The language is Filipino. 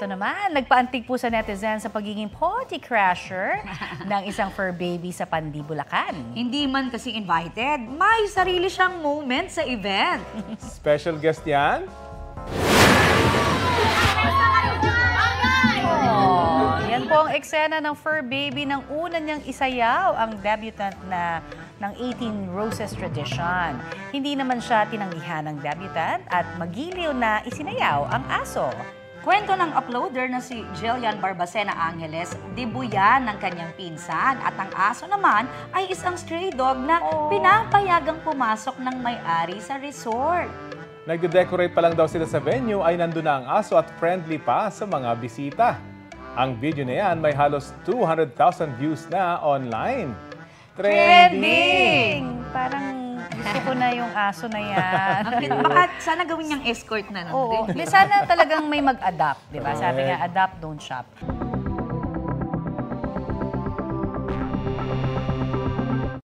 eto naman, nagpaantig po sa netizen sa pagiging potty crasher ng isang fur baby sa Pandi, Bulacan. Hindi man kasi invited, may sarili siyang moment sa event. Special guest yan? Yan po ang eksena ng fur baby ng una niyang isayaw, ang debutant ng 18 Roses Tradition. Hindi naman siya tinanggihan ng debutant at magiliw na isinayaw ang aso. Kwento ng uploader na si Jillian Barbacena Angeles, debut yan ng kanyang pinsan at ang aso naman ay isang stray dog na pinapayagang pumasok ng may-ari sa resort. Nagde-decorate pa lang daw sila sa venue ay nandun na ang aso at friendly pa sa mga bisita. Ang video na yan may halos 200,000 views na online. Trending! Parang gusto ko na yung aso na yan. Baka sana gawin niyang escort na. Oo. Sana talagang may mag-adapt, di ba? Sabi nga, adapt, don't shop.